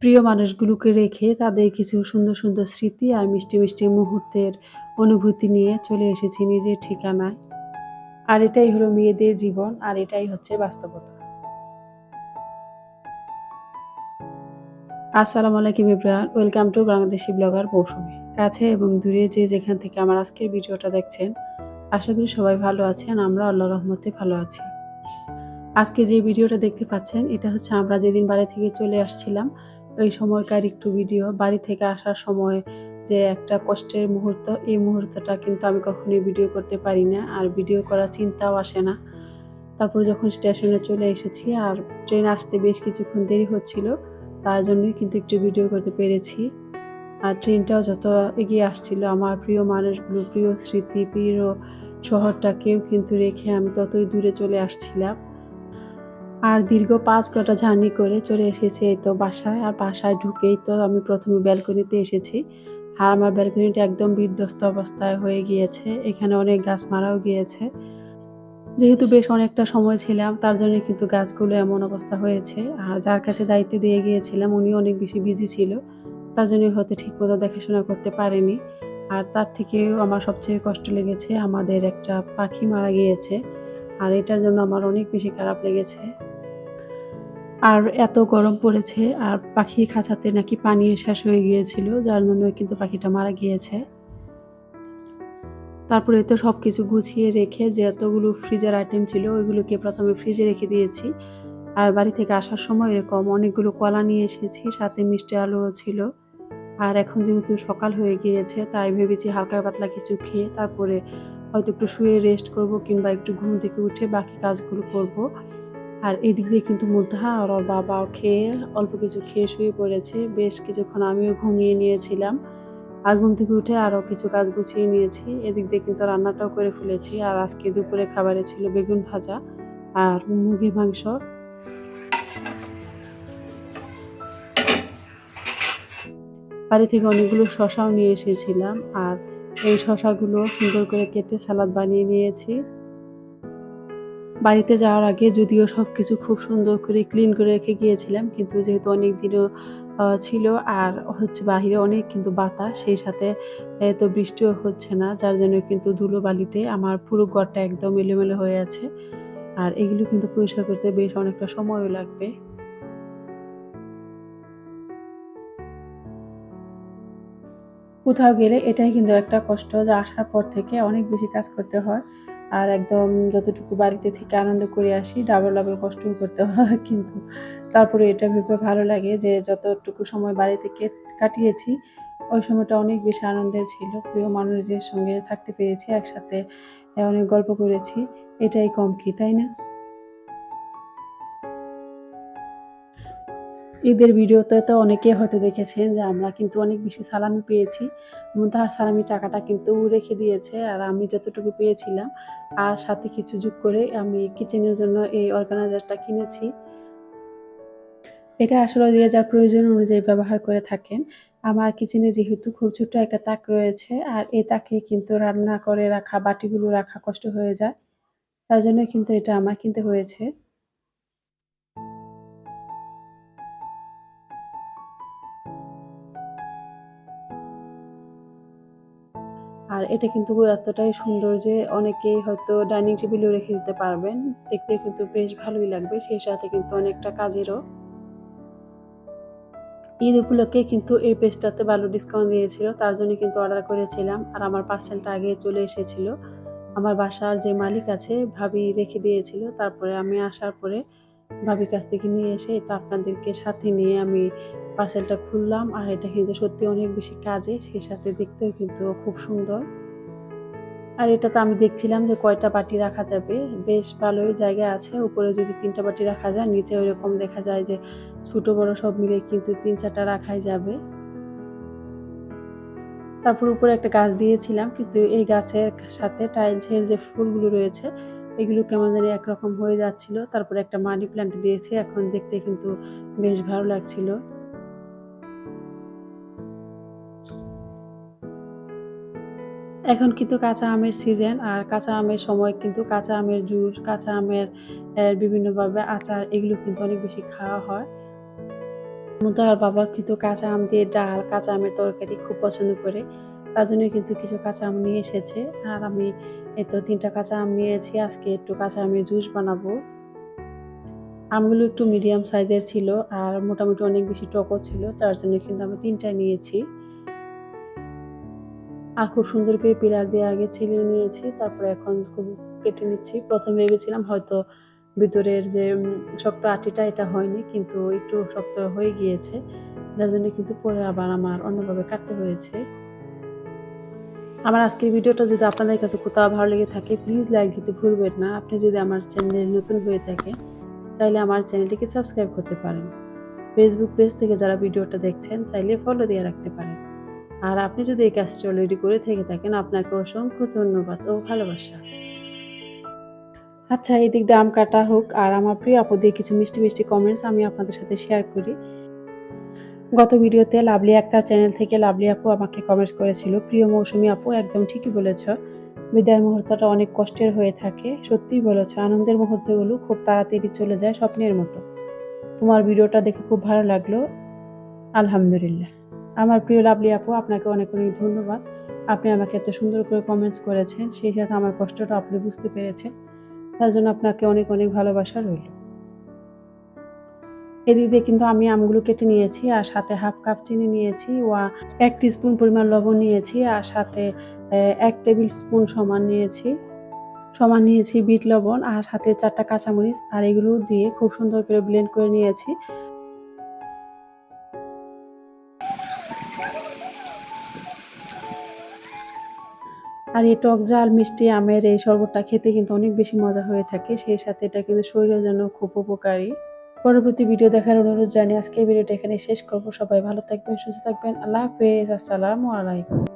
প্রিয় মানুষগুলোকে রেখে তাদের কিছু সুন্দর, সুন্দর স্মৃতি আর মিষ্টি, মিষ্টি মুহূর্তের অনুভূতি নিয়ে চলে এসেছি নিজের ঠিকানায়। আর এটাই হলো মেয়েদের জীবন আর এটাই হচ্ছে বাস্তবতা। আসসালামু আলাইকুম everyone. Welcome to Bangladeshi blogger Mousumi. কাছে এবং দূরে যে যেখান থেকে আমার আজকের ভিডিওটা দেখছেন, আশা করি সবাই ভালো আছেন। আমরা আল্লাহর রহমতে ভালো আছি। আজকে যে ভিডিওটা দেখতে পাচ্ছেন এটা হচ্ছে আমরা যেদিন বাড়ি থেকে চলে আসছিলাম ওই সময়কার একটু ভিডিও। বাড়ি থেকে আসার সময় যে একটা কষ্টের মুহূর্ত, এই মুহূর্তটা কিন্তু আমি কখনোই ভিডিও করতে পারি না আর ভিডিও করার চিন্তাও আসে না। তারপরে যখন স্টেশনে চলে এসেছি আর ট্রেন আসতে বেশ কিছুক্ষণ দেরি হচ্ছিল, তার জন্যই কিন্তু একটু ভিডিও করতে পেরেছি। আর ট্রেনটাও যত এগিয়ে আসছিল আমার প্রিয় মানুষগুলো, প্রিয় স্মৃতি, প্রিয় শহরটাকেও কিন্তু রেখে আমি ততই দূরে চলে আসছিলাম। আর দীর্ঘ ৫ ঘন্টা জার্নি করে চলে এসেছি এই তো বাসায়। আর বাসায় ঢুকেই তো আমি ১ম এ ব্যালকনিতে এসেছি। আর আমার ব্যালকনিটা একদম বিধ্বস্ত অবস্থায় হয়ে গিয়েছে। এখানে অনেক গাছ মারাও গিয়েছে। যেহেতু বেশ অনেকটা সময় ছিলাম তার জন্য কিন্তু গাছগুলো এমন অবস্থা হয়েছে। আর যার কাছে দায়িত্ব দিয়ে গিয়েছিলাম উনিও অনেক বেশি বিজি ছিল। তার জন্যই হয়তো ঠিকমতো দেখাশোনা করতে পারেনি। আর তার থেকেও আমার সবচেয়ে কষ্ট লেগেছে আমাদের একটা পাখি মারা গিয়েছে। আর এটার জন্য আমার অনেক বেশি খারাপ লেগেছে। আর এত গরম পড়েছে আর পাখির খাঁচাতে নাকি পানিও শেষ হয়ে গিয়েছিল, যার জন্য কিন্তু পাখিটা মারা গিয়েছে। তারপরে তো সবকিছু গুছিয়ে রেখে যে এতগুলো ফ্রিজের আইটেম ছিল ওইগুলোকে ১ম এ ফ্রিজে রেখে দিয়েছি। আর বাড়ি থেকে আসার সময় এরকম অনেকগুলো কলা নিয়ে এসেছি, সাথে মিষ্টি আলুও ছিল। আর এখন যেহেতু সকাল হয়ে গিয়েছে তাই ভেবেছি হালকা পাতলা কিছু খেয়ে তারপরে হয়তো একটু শুয়ে রেস্ট করব কিংবা একটু ঘুম থেকে উঠে বাকি কাজগুলো করব। আর এদিক দিয়ে কিন্তু মুগ্ধা আর ওর বাবাও খেয়ে অল্প কিছু খেয়ে শুয়ে পড়েছে। বেশ কিছুক্ষণ আমিও ঘুমিয়ে নিয়েছিলাম। আর ঘুম থেকে উঠে আরও কিছু কাজ গুছিয়ে নিয়েছি। এদিক দিয়ে কিন্তু রান্নাটাও করে ফেলেছি। আর আজকে দুপুরে খাবারে ছিল বেগুন ভাজা আর মুরগির মাংস। বাড়ি থেকে অনেকগুলো শসাও নিয়ে এসেছিলাম। আর এই শসাগুলো সুন্দর করে কেটে সালাদ বানিয়ে নিয়েছি। বাড়িতে যাওয়ার আগে যদিও সবকিছু খুব সুন্দর করে ক্লিন করে রেখে গিয়েছিলাম, কিন্তু যেহেতু অনেকদিনও ছিল আর হচ্ছে বাহিরে অনেক কিন্তু বাতাস, সেই সাথে তো বৃষ্টিও হচ্ছে না, যার জন্য কিন্তু ধুলোবালিতে আমার পুরো ঘরটা একদম এলোমেলো হয়ে আছে। আর এগুলো কিন্তু পরিষ্কার করতে বেশ অনেকটা সময়ও লাগবে। কোথাও গেলে এটাই কিন্তু একটা কষ্ট যে আসার পর থেকে অনেক বেশি কাজ করতে হয়। আর একদম যতটুকু বাড়িতে থেকে আনন্দ করে আসি ডাবল কষ্টও করতে হয়। কিন্তু তারপরে এটা ভেবে ভালো লাগে যে যতটুকু সময় বাড়িতে কাটিয়েছি ওই সময়টা অনেক বেশি আনন্দের ছিল। প্রিয় মানুষদের সঙ্গে থাকতে পেরেছি, একসাথে অনেক গল্প করেছি। এটাই কম কি, তাই না? ঈদের ভিডিওতে তো অনেকেই হয়তো দেখেছেন যে আমরা কিন্তু অনেক বেশি সালামি পেয়েছি। মুনতাহার সালামির টাকাটা কিন্তু ও রেখে দিয়েছে আর আমি যতটুকু পেয়েছিলাম আর সাথে কিছু যোগ করে আমি কিচেনের জন্য এই অর্গানাইজারটা কিনেছি। এটা আসলে যে যার প্রয়োজন অনুযায়ী ব্যবহার করে থাকেন। আমার কিচেনে যেহেতু খুব ছোট্ট একটা তাক রয়েছে আর এই তাকে কিন্তু রান্না করে রাখা, বাটিগুলো রাখা কষ্ট হয়ে যায়। তার জন্য কিন্তু এটা আমার কিনতে হয়েছে। আর এটা কিন্তু এতটাই সুন্দর যে অনেকেই হয়তো ডাইনিং টেবিলেও রেখে দিতে পারবেন। দেখতে কিন্তু বেশ ভালোই লাগবে। সেই সাথে কিন্তু অনেকটা কাজেরও। ঈদ উপলক্ষে কিন্তু এই পেজটাতে ভালো ডিসকাউন্ট দিয়েছিল। তার জন্য কিন্তু অর্ডার করেছিলাম। আর আমার পার্সেলটা আগেই চলে এসেছিল। আমার বাসার যে মালিক আছে ভাবি রেখে দিয়েছিল। তারপরে আমি আসার পরে ভাবির কাছ থেকে নিয়ে এসে তো আপনাদেরকে সাথে নিয়ে আমি পার্সেলটা খুললাম। আর এটা কিন্তু সত্যি অনেক বেশি কাজের। সেই সাথে দেখতেও কিন্তু খুব সুন্দর। আর এটাতে আমি দেখছিলাম যে কয়টা বাটি রাখা যাবে। বেশ ভালোই জায়গা আছে। উপরে যদি ৩ টা বাটি রাখা যায়, নিচে ওইরকম দেখা যায় যে ছোট বড় সব মিলে কিন্তু ৩-৪ টা রাখাই যাবে। তারপর উপরে একটা গাছ দিয়েছিলাম, কিন্তু এই গাছের সাথে টাইলসের যে ফুলগুলো রয়েছে এগুলো কেমন জানি একরকম হয়ে যাচ্ছিল। তারপরে একটা মানি প্ল্যান্ট দিয়েছি। এখন দেখতে কিন্তু বেশ ভালো লাগছিল। এখন কিন্তু কাঁচা আমের সিজন। আর কাঁচা আমের সময় কিন্তু কাঁচা আমের জুস, কাঁচা আমের বিভিন্নভাবে আচার এগুলো কিন্তু অনেক বেশি খাওয়া হয়। মতো আর বাবা কিন্তু কাঁচা আম দিয়ে ডাল, কাঁচা আমের তরকারি খুব পছন্দ করে। তার জন্য কিন্তু কিছু কাঁচা আম নিয়ে এসেছে। আর আমি এই তো ৩ টা কাঁচা আম নিয়েছি। আজকে একটু কাঁচা আমের জুস বানাবো। আমগুলো একটু মিডিয়াম সাইজের ছিল আর মোটামুটি অনেক বেশি টকও ছিল। যার জন্য কিন্তু আমি ৩ টা নিয়েছি। আর খুব সুন্দর করে পিলার দিয়ে আগে ছিলিয়ে নিয়েছি। তারপরে এখন খুব কেটে নিচ্ছি। ১ম ভেবেছিলাম হয়তো ভিতরের যে শক্ত আটিটা এটা হয়নি, কিন্তু একটু শক্ত হয়ে গিয়েছে। যার জন্য কিন্তু পরে আবার আমার অন্যভাবে কাটতে হয়েছে। আমার আজকের ভিডিওটা যদি আপনাদের কাছে কোথাও ভালো লেগে থাকে, প্লিজ লাইক দিতে ভুলবেন না। আপনি যদি আমার চ্যানেলে নতুন হয়ে থাকেন, চাইলে আমার চ্যানেলটিকে সাবস্ক্রাইব করতে পারেন। ফেসবুক পেজ থেকে যারা ভিডিওটা দেখছেন, চাইলে ফলো দিয়ে রাখতে পারেন। আর আপনি যদি এই কাজটি অলরেডি করে থেকে থাকেন, আপনাকে অসংখ্য ধন্যবাদ ও ভালোবাসা। আচ্ছা, এদিক দিয়ে আম কাটা হোক আর আমার প্রিয় আপুদের কিছু মিষ্টি, মিষ্টি কমেন্টস আমি আপনাদের সাথে শেয়ার করি। গত ভিডিওতে লাভলি আক্তার চ্যানেল থেকে লাভলি আপু আমাকে কমেন্টস করেছিল, প্রিয় মৌসুমী আপু একদম ঠিকই বলেছ। বিদায় মুহূর্তটা অনেক কষ্টের হয়ে থাকে। সত্যিই বলেছ, আনন্দের মুহূর্তগুলো খুব তাড়াতাড়ি চলে যায় স্বপ্নের মতো। তোমার ভিডিওটা দেখে খুব ভালো লাগলো। আলহামদুলিল্লাহ। আমার প্রিয় লাভলি আপু, আপনাকে অনেক, অনেক ধন্যবাদ। আপনি আমাকে এত সুন্দর করে কমেন্টস করেছেন। সেই সাথে আমার কষ্টটা আপনি বুঝতে পেরেছেন। তার জন্য আপনাকে অনেক, অনেক ভালোবাসা রইল। এদিক দিয়ে কিন্তু আমি আমগুলো কেটে নিয়েছি আর সাথে 1/2 কাপ চিনি নিয়েছি, 1 টিস্পুন পরিমাণ লবণ নিয়েছি আর সাথে 1 টেবিল স্পুন সমান নিয়েছি বিট লবণ আর সাথে 4 টা কাঁচামরিচ আর এগুলো দিয়ে খুব সুন্দর করে ব্লেন্ড করে নিয়েছি। আর এই টক ঝাল মিষ্টি আমের এই শরবতটা খেতে কিন্তু অনেক বেশি মজা হয়ে থাকে। সেই সাথে এটা কিন্তু শরীরের জন্য খুব উপকারী। পরবর্তী ভিডিও দেখার অনুরোধ জানিয়ে আজকের ভিডিওটা এখানে শেষ করব। সবাই ভালো থাকবেন, সুস্থ থাকবেন। আল্লাহ হাফেজ। আসসালামু আলাইকুম।